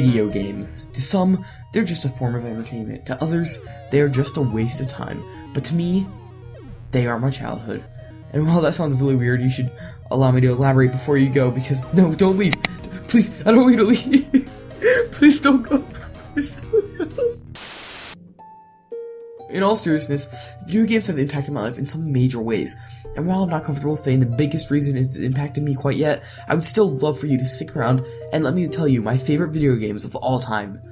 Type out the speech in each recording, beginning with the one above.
video games. To some, they're just a form of entertainment. To others, they are just a waste of time. But to me, they are my childhood. And while that sounds really weird, you should allow me to elaborate before you go, because no, don't leave. Please, I don't want you to leave. Please don't go. Please don't go. In all seriousness, video games have impacted my life in some major ways, and while I'm not comfortable saying the biggest reason it's impacted me quite yet, I would still love for you to stick around and let me tell you my favorite video games of all time.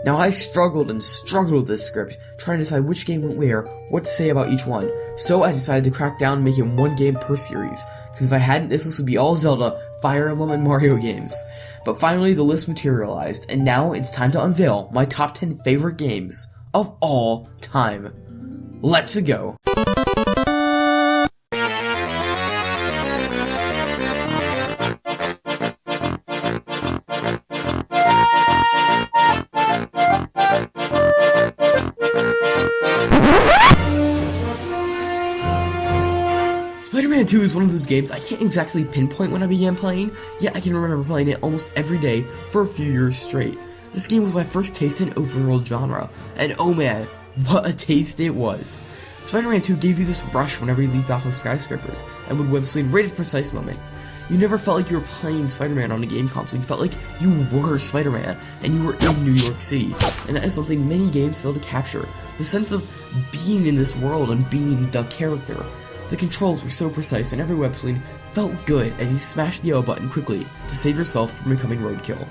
Now, I struggled with this script, trying to decide which game went where, what to say about each one, so I decided to crack down and make it one game per series, because if I hadn't, this list would be all Zelda, Fire Emblem, and Mario games. But finally, the list materialized, and now it's time to unveil my top 10 favorite games of all time. Let's go. Spider-Man 2 is one of those games I can't exactly pinpoint when I began playing, yet I can remember playing it almost every day for a few years straight. This game was my first taste in open world genre, and oh man, what a taste it was. Spider-Man 2 gave you this rush whenever you leaped off of skyscrapers, and would web swing right at the precise moment. You never felt like you were playing Spider-Man on a game console, you felt like you were Spider-Man, and you were in New York City, and that is something many games fail to capture, the sense of being in this world and being the character. The controls were so precise, and every web swing felt good as you smashed the L button quickly to save yourself from becoming roadkill.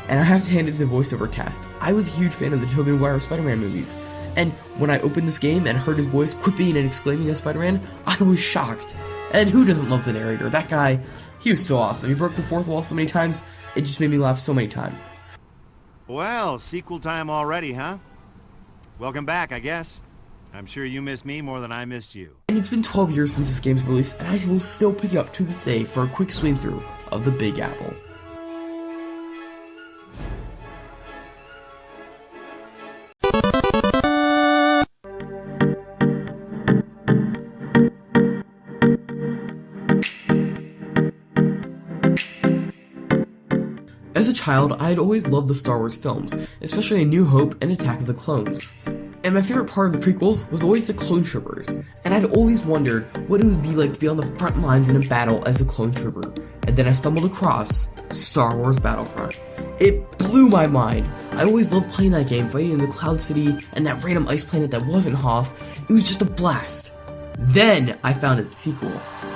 And I have to hand it to the voiceover cast. I was a huge fan of the Tobey Maguire Spider-Man movies, and when I opened this game and heard his voice quipping and exclaiming as Spider-Man, I was shocked. And who doesn't love the narrator? That guy, he was so awesome. He broke the fourth wall so many times, it just made me laugh so many times. Well, sequel time already, huh? Welcome back, I guess. I'm sure you miss me more than I missed you. And it's been 12 years since this game's release, and I will still pick it up to this day for a quick swing through of the Big Apple. As a child, I had always loved the Star Wars films, especially A New Hope and Attack of the Clones. And my favorite part of the prequels was always the clone troopers, and I'd always wondered what it would be like to be on the front lines in a battle as a clone trooper. And then I stumbled across Star Wars Battlefront. It blew my mind. I always loved playing that game, fighting in the Cloud City and that random ice planet that wasn't Hoth. It was just a blast. Then I found its sequel.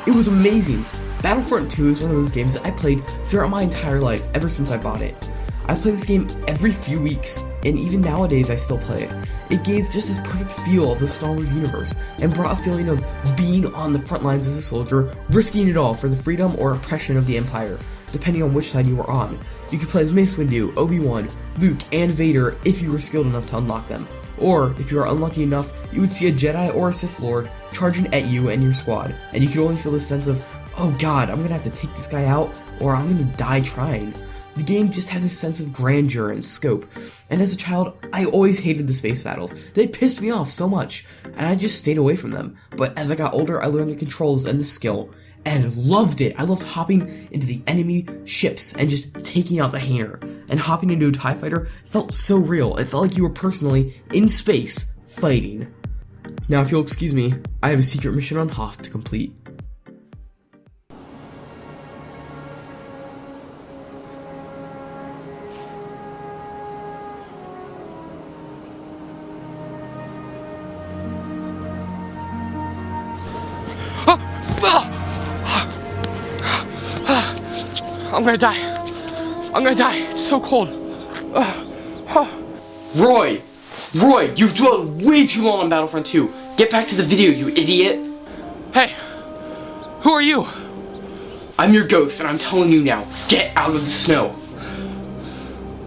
It was amazing. Battlefront 2 is one of those games that I played throughout my entire life ever since I bought it. I play this game every few weeks, and even nowadays I still play it. It gave just this perfect feel of the Star Wars universe, and brought a feeling of being on the front lines as a soldier, risking it all for the freedom or oppression of the Empire, depending on which side you were on. You could play as Mace Windu, Obi-Wan, Luke, and Vader if you were skilled enough to unlock them. Or, if you were unlucky enough, you would see a Jedi or a Sith Lord charging at you and your squad, and you could only feel this sense of, oh god, I'm gonna have to take this guy out, or I'm gonna die trying. The game just has a sense of grandeur and scope, and as a child, I always hated the space battles. They pissed me off so much, and I just stayed away from them. But as I got older, I learned the controls and the skill, and loved it. I loved hopping into the enemy ships and just taking out the hanger, and hopping into a TIE fighter felt so real. It felt like you were personally in space, fighting. Now if you'll excuse me, I have a secret mission on Hoth to complete. I'm gonna die. I'm gonna die. It's so cold. Roy, you've dwelled way too long on Battlefront 2. Get back to the video, you idiot. Hey, who are you? I'm your ghost, and I'm telling you now, get out of the snow.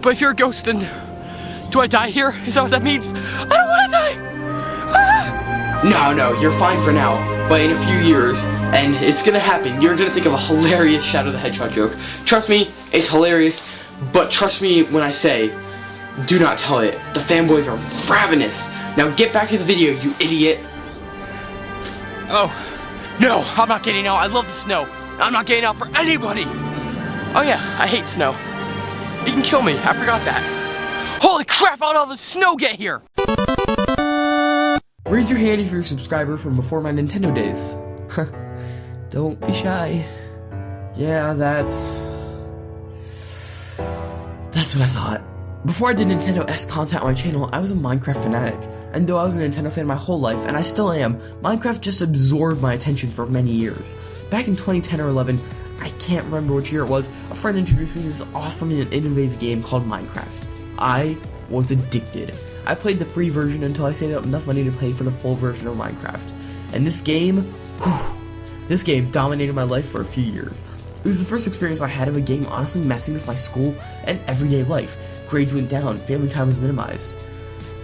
But if you're a ghost, then do I die here? Is that what that means? I don't want to die. No, you're fine for now, but in a few years, and it's gonna happen, you're gonna think of a hilarious Shadow the Hedgehog joke. Trust me, it's hilarious, but trust me when I say, do not tell it. The fanboys are ravenous. Now get back to the video, you idiot. Oh, no, I'm not getting out. I love the snow. I'm not getting out for anybody. Oh yeah, I hate snow. You can kill me, I forgot that. Holy crap, how did all the snow get here? Raise your hand if you're a subscriber from before my Nintendo days. Don't be shy. Yeah, that's what I thought. Before I did Nintendo S content on my channel, I was a Minecraft fanatic. And though I was a Nintendo fan my whole life, and I still am, Minecraft just absorbed my attention for many years. Back in 2010 or 11, I can't remember which year it was, a friend introduced me to this awesome and innovative game called Minecraft. I was addicted. I played the free version until I saved up enough money to pay for the full version of Minecraft. And this game dominated my life for a few years. It was the first experience I had of a game honestly messing with my school and everyday life. Grades went down, family time was minimized.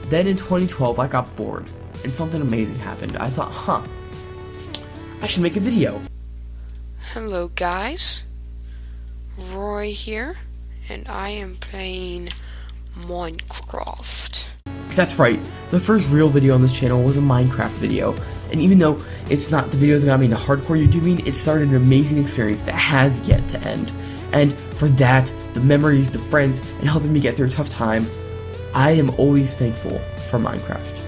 Then in 2012, I got bored, and something amazing happened. I thought, I should make a video. Hello guys, Roy here, and I am playing Minecraft. That's right, the first real video on this channel was a Minecraft video, and even though it's not the video that got me into hardcore YouTubing, it started an amazing experience that has yet to end. And for that, the memories, the friends, and helping me get through a tough time, I am always thankful for Minecraft.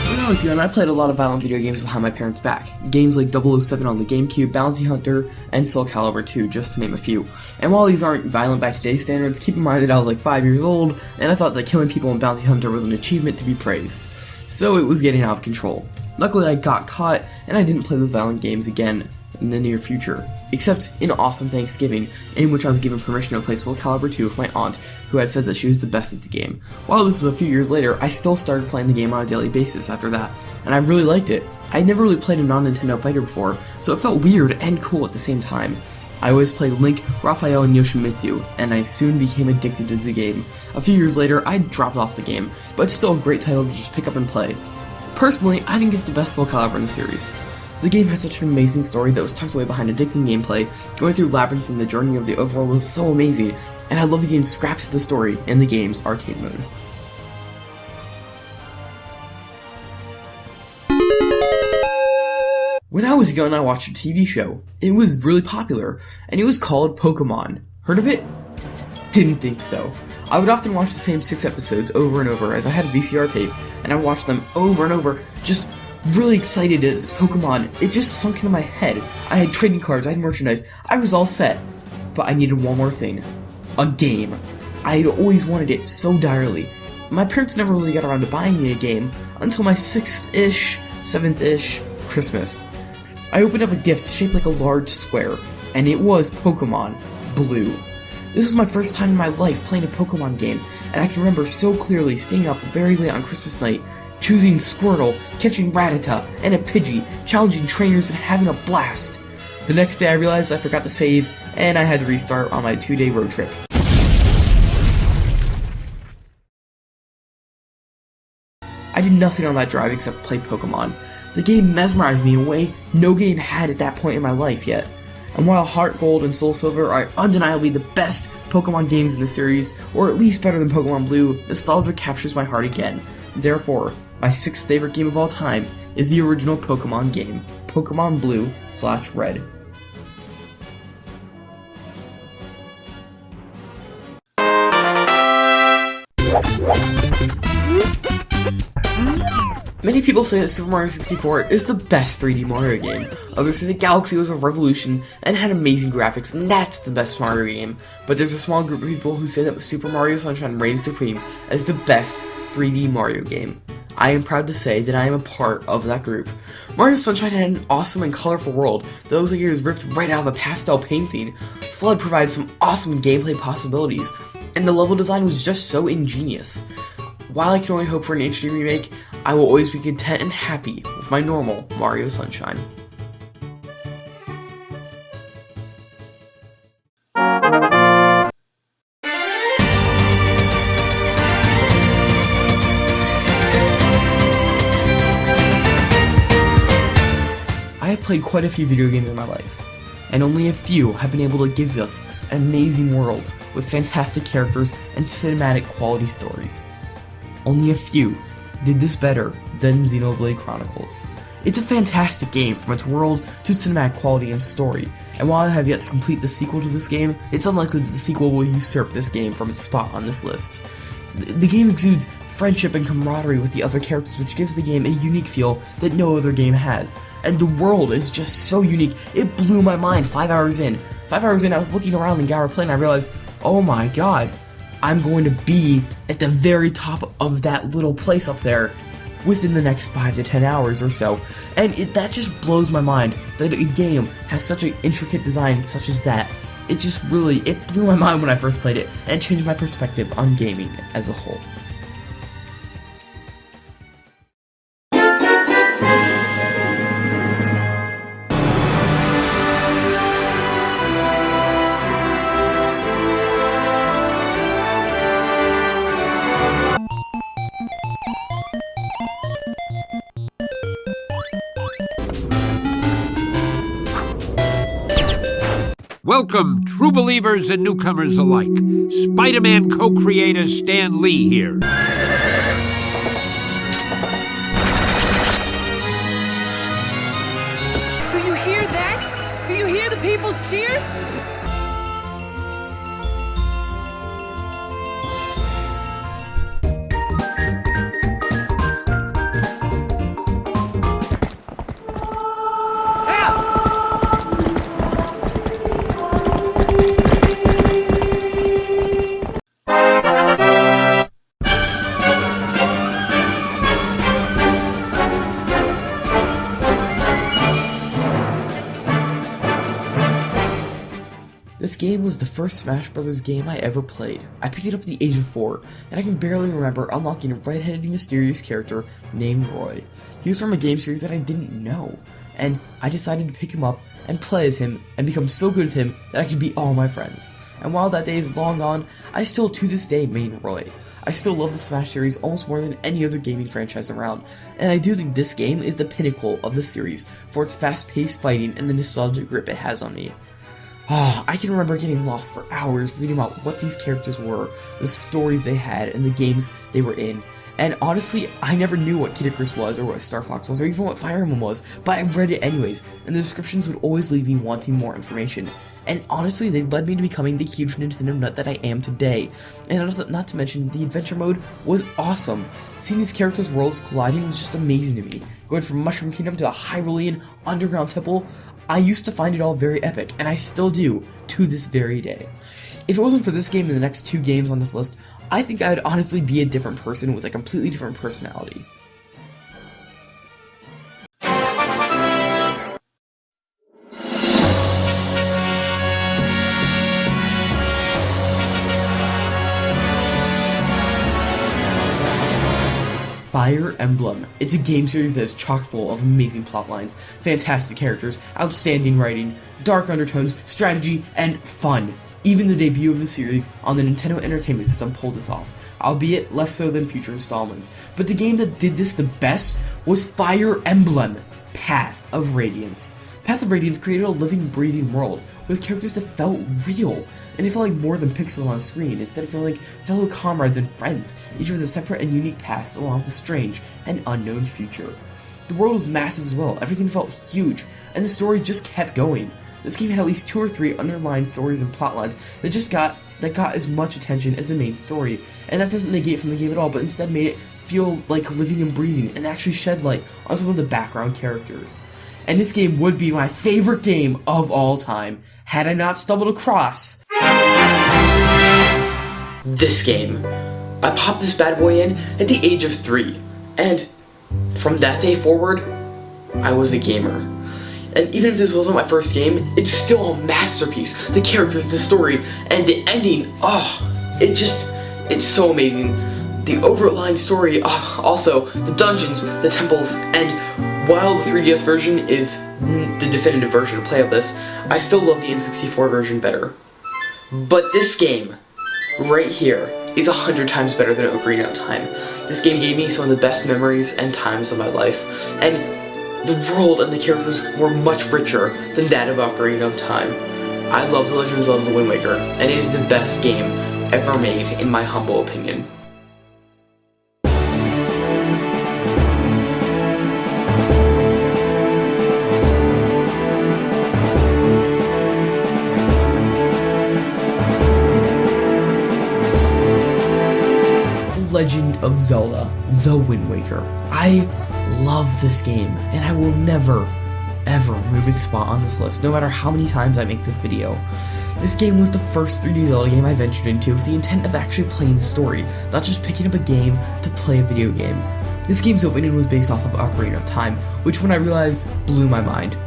When I was young, I played a lot of violent video games behind my parents' back. Games like 007 on the Gamecube, Bounty Hunter, and Calibur 2, just to name a few. And while these aren't violent by today's standards, keep in mind that I was like 5 years old, and I thought that killing people in Bounty Hunter was an achievement to be praised. So it was getting out of control. Luckily I got caught, and I didn't play those violent games again in the near future. Except in Awesome Thanksgiving, in which I was given permission to play Calibur 2 with my aunt, who had said that she was the best at the game. While this was a few years later, I still started playing the game on a daily basis after that, and I really liked it. I had never really played a non-Nintendo fighter before, so it felt weird and cool at the same time. I always played Link, Raphael, and Yoshimitsu, and I soon became addicted to the game. A few years later, I dropped off the game, but it's still a great title to just pick up and play. Personally, I think it's the best Soul Calibur in the series. The game had such an amazing story that was tucked away behind addicting gameplay. Going through Labyrinth and the journey of the overworld was so amazing, and I love the game's scraps of the story in the game's arcade mode. When I was young, I watched a TV show. It was really popular, and it was called Pokemon. Heard of it? Didn't think so. I would often watch the same 6 episodes over and over as I had a VCR tape, and I watched them over and over, just really excited as Pokemon. It just sunk into my head. I had trading cards, I had merchandise, I was all set. But I needed one more thing. A game. I had always wanted it so direly. My parents never really got around to buying me a game until my 6th-ish, 7th-ish Christmas. I opened up a gift shaped like a large square, and it was Pokemon Blue. This was my first time in my life playing a Pokemon game, and I can remember so clearly staying up very late on Christmas night, choosing Squirtle, catching Rattata, and a Pidgey, challenging trainers and having a blast. The next day I realized I forgot to save, and I had to restart on my 2-day road trip. I did nothing on that drive except play Pokemon. The game mesmerized me in a way no game had at that point in my life yet. And while Heart Gold and Soul Silver are undeniably the best Pokemon games in the series, or at least better than Pokemon Blue, nostalgia captures my heart again. Therefore, my 6th favorite game of all time is the original Pokemon game, Pokemon Blue/Red. Many people say that Super Mario 64 is the best 3D Mario game. Others say that Galaxy was a revolution and had amazing graphics, and that's the best Mario game. But there's a small group of people who say that Super Mario Sunshine reigns supreme as the best 3D Mario game. I am proud to say that I am a part of that group. Mario Sunshine had an awesome and colorful world that looked like it was ripped right out of a pastel painting. Flood provided some awesome gameplay possibilities, and the level design was just so ingenious. While I can only hope for an HD remake, I will always be content and happy with my normal Mario Sunshine. I have played quite a few video games in my life, and only a few have been able to give us amazing worlds with fantastic characters and cinematic quality stories. only a few did this better than Xenoblade Chronicles. It's a fantastic game from its world to its cinematic quality and story, and while I have yet to complete the sequel to this game, it's unlikely that the sequel will usurp this game from its spot on this list. The game exudes friendship and camaraderie with the other characters, which gives the game a unique feel that no other game has. And the world is just so unique, it blew my mind 5 hours in. 5 hours in, I was looking around in Gower Plain and I realized, oh my god, I'm going to be at the very top of that little place up there within the next 5 to 10 hours or so. And that just blows my mind that a game has such an intricate design such as that. It just really, it blew my mind when I first played it, and changed my perspective on gaming as a whole. Welcome, true believers and newcomers alike. Spiderman co-creator Stan Lee here. Do you hear that? Do you hear the people's cheers? This game was the first Smash Bros. Game I ever played. I picked it up at the age of 4, and I can barely remember unlocking a red-headed mysterious character named Roy. He was from a game series that I didn't know, and I decided to pick him up and play as him and become so good with him that I could beat all my friends. And while that day is long gone, I still to this day main Roy. I still love the Smash series almost more than any other gaming franchise around, and I do think this game is the pinnacle of the series for its fast-paced fighting and the nostalgic grip it has on me. I can remember getting lost for hours reading about what these characters were, the stories they had, and the games they were in. And honestly, I never knew what Kid Icarus was, or what Star Fox was, or even what Fire Emblem was, but I read it anyways, and the descriptions would always leave me wanting more information. And honestly, they led me to becoming the huge Nintendo nut that I am today. And also, not to mention, the adventure mode was awesome. Seeing these characters' worlds colliding was just amazing to me. Going from Mushroom Kingdom to a Hyrulean underground temple, I used to find it all very epic, and I still do, to this very day. If it wasn't for this game and the next 2 games on this list, I think I would honestly be a different person with a completely different personality. Fire Emblem. It's a game series that is chock full of amazing plot lines, fantastic characters, outstanding writing, dark undertones, strategy, and fun. Even the debut of the series on the Nintendo Entertainment System pulled this off, albeit less so than future installments. But the game that did this the best was Fire Emblem: Path of Radiance. Path of Radiance created a living, breathing world with characters that felt real, and it felt like more than pixels on screen, instead of feeling like fellow comrades and friends, each with a separate and unique past along with a strange and unknown future. The world was massive as well, everything felt huge, and the story just kept going. This game had at least 2 or 3 underlying stories and plotlines that got as much attention as the main story, and that doesn't negate from the game at all, but instead made it feel like living and breathing, and actually shed light on some of the background characters. And this game would be my favorite game of all time, had I not stumbled across this game. I popped this bad boy in at the age of 3, and from that day forward, I was a gamer. And even if this wasn't my first game, it's still a masterpiece. The characters, the story, and the ending, it's so amazing. The overlying story, also, the dungeons, the temples, and while the 3DS version is the definitive version to play of this, I still love the N64 version better. But this game, right here, is 100 times better than Ocarina of Time. This game gave me some of the best memories and times of my life, and the world and the characters were much richer than that of Ocarina of Time. I love The Legend of Zelda: The Wind Waker, and it is the best game ever made in my humble opinion. Legend of Zelda: The Wind Waker. I love this game, and I will never, ever move its spot on this list, no matter how many times I make this video. This game was the first 3D Zelda game I ventured into with the intent of actually playing the story, not just picking up a game to play a video game. This game's opening was based off of Ocarina of Time, which when I realized, blew my mind.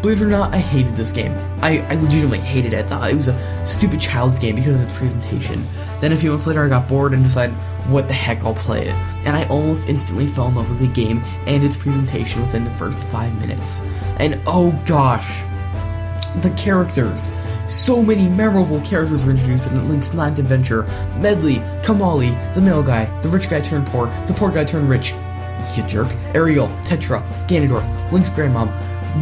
Believe it or not, I hated this game. I legitimately hated it. I thought it was a stupid child's game because of its presentation. Then a few months later I got bored and decided, what the heck, I'll play it. And I almost instantly fell in love with the game and its presentation within the first 5 minutes. And oh gosh, the characters. So many memorable characters were introduced in Link's 9th adventure. Medley, Kamali, the male guy, the rich guy turned poor, the poor guy turned rich, you jerk, Ariel, Tetra, Ganondorf, Link's grandmom,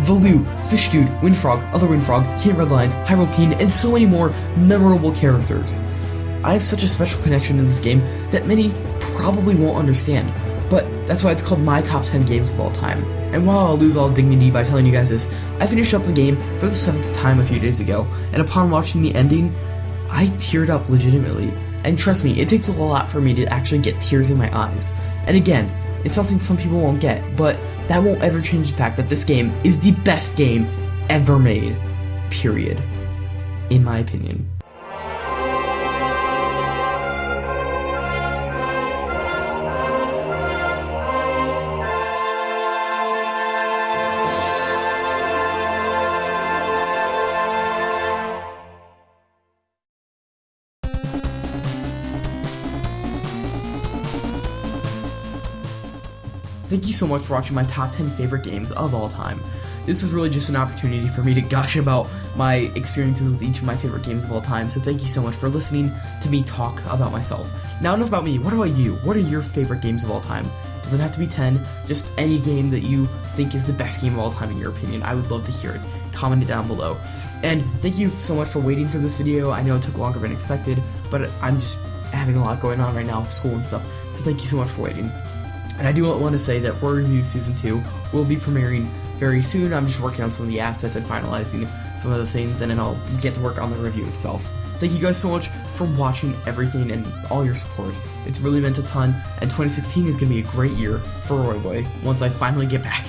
Valoo, Fish Dude, Windfrog, Other Windfrog, King of Red Lions, Hyrule King, and so many more memorable characters. I have such a special connection to this game that many probably won't understand, but that's why it's called my top 10 games of all time. And while I'll lose all dignity by telling you guys this, I finished up the game for the 7th time a few days ago, and upon watching the ending, I teared up legitimately. And trust me, it takes a lot for me to actually get tears in my eyes. And again, it's something some people won't get, but that won't ever change the fact that this game is the best game ever made. Period. In my opinion. Thank you so much for watching my top 10 favorite games of all time. This was really just an opportunity for me to gush about my experiences with each of my favorite games of all time, so thank you so much for listening to me talk about myself. Now enough about me, what about you? What are your favorite games of all time? Doesn't have to be 10, just any game that you think is the best game of all time in your opinion. I would love to hear it. Comment it down below. And thank you so much for waiting for this video. I know it took longer than expected, but I'm just having a lot going on right now with school and stuff, so thank you so much for waiting. And I do want to say that Roy Reviews Season 2 will be premiering very soon. I'm just working on some of the assets and finalizing some of the things, and then I'll get to work on the review itself. Thank you guys so much for watching everything and all your support. It's really meant a ton, and 2016 is going to be a great year for Roy Boy once I finally get back.